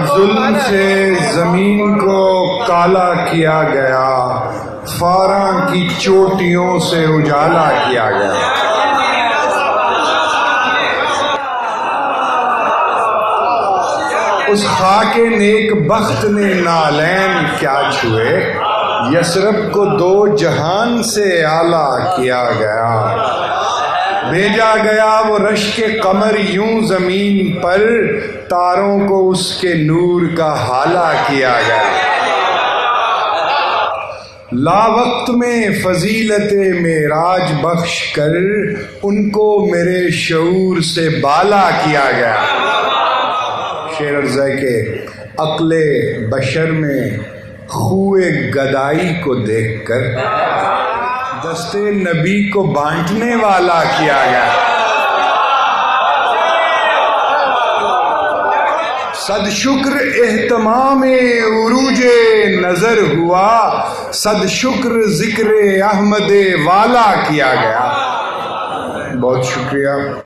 ظلم سے زمین کو کالا کیا گیا، فاراں کی چوٹیوں سے اجالا کیا گیا۔ اس خاک نیک بخت نے نالین کیا چھوئے، یثرب کو دو جہان سے اعلیٰ کیا گیا۔ بھیجا گیا وہ رشک قمر یوں زمین پر، تاروں کو اس کے نور کا ہالہ کیا گیا۔ لا وقت میں فضیلت معراج بخش کر، ان کو میرے شعور سے بالا کیا گیا۔ شعر عرض ہے کہ عقل بشر میں خوئے گدائی کو دیکھ کر دستے نبی کو بانٹنے والا کیا گیا۔ صد شکر اہتمام عروج نظر ہوا، صد شکر ذکر احمد والا کیا گیا۔ بہت شکریہ۔